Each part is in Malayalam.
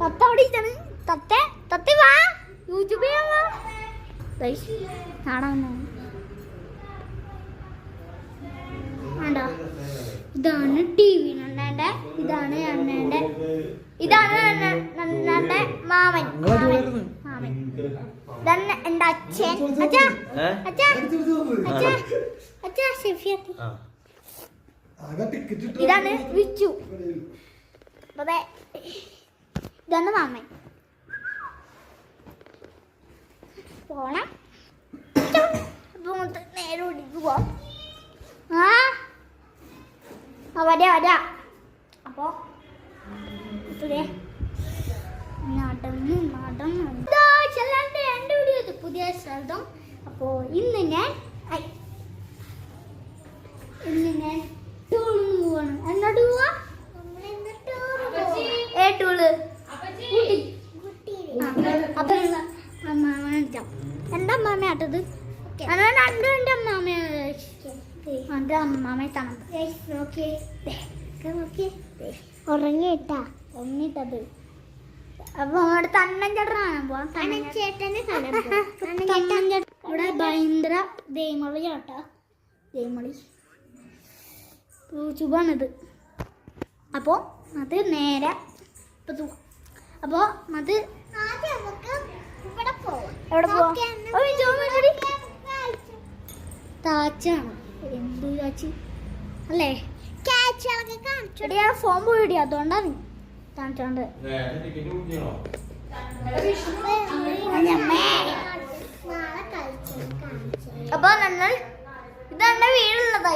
തത്ത ഓടിച്ചാണ്. തത്ത വാ യൂട്യൂബിൽ കാണാവുന്ന വേണ്ടോ. ഇതാണ് ടി വി നന്നേന്റെ. ഇതാണ് അണ്ണേന്റെ. ഇതാണ് നന്നേന്റെ മാമൻ. ഇതാണ് എന്റെ അച്ഛൻ. അച്ഛാ ഷെഫിയത്തി. ഇതാണ് വിച്ചു. ഇതാണ് മാമൻ. പോണം നേരെ ഓടിക്ക് പോവാം. വരാ. അപ്പോ പുതിയ സ്ഥലത്തും. അപ്പോ ഇന്ന് ഞാൻ ടൂറിന് പോവാണ്. എന്നോട് പോവാ ടൂള്. അപ്പൊ എന്റെ അമ്മാമ ആട്ടത്. രണ്ടും എന്റെ അമ്മാമയാണ്. എന്റെ അമ്മാമയെ ഉറങ്ങിയിട്ടാ ഉറങ്ങിട്ടത്. അപ്പൊ അവിടെ തണ്ണൻ ചേട്ടനാണ് പോവാൻ. ഇവിടെ ഭയങ്കര ദേമളി ആട്ടാ. ദേമളി ചുബാണിത്. അപ്പോ അത് നേരെ അപ്പോ അത് എവിടെ പോവാ? താച്ചാണ്. എന്ത് ചാച്ചി അല്ലേ? ഫോൺ പോയി. അതുകൊണ്ടാണ് കാണിച്ചോണ്ട്. അപ്പൊ നമ്മൾ ഇതെന്റെ വീടുള്ളതാ.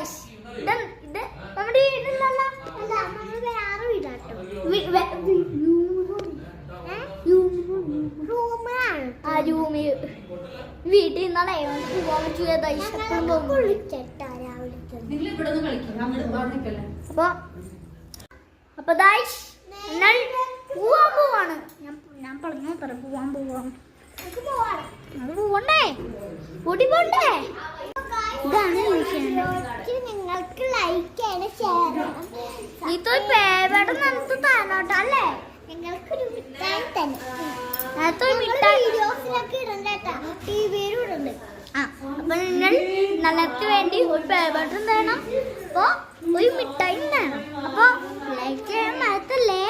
ഇത് നമ്മുടെ വീടില്ലല്ലോ. വീട്ടിൽ നിന്നാളെ പോവാൻ പറ്റില്ല. അപ്പൊ പോവാൻ പോവാണ്. ഞാൻ പറഞ്ഞു പോവാൻ പോവാണ്. അത് പോവണ്ടേ? കൂട്ടി പോണ്ടേ? ഇതാണ് നിങ്ങൾക്ക് ലൈക്ക് ചെയ്യണം, ഷെയർ ചെയ്യണം. ഇതൊരു പേരുടെ നമുക്ക് താനോട്ടോ അല്ലേ? ഞങ്ങൾക്കൊരു മിഠായി തന്നെ. വീഡിയോസിലൊക്കെ ഇടണ്ട കേട്ടാ. ടിവിയിലും ഇടുന്നുണ്ട്. അപ്പൊ നിങ്ങൾ ഞങ്ങൾക്ക് വേണ്ടി ഒരു പേബട്ടൺ തരണം. അപ്പൊ ഒരു മിഠായി തരണം. അപ്പൊ ലൈക്ക് ചെയ്യാൻ മറക്കല്ലേ.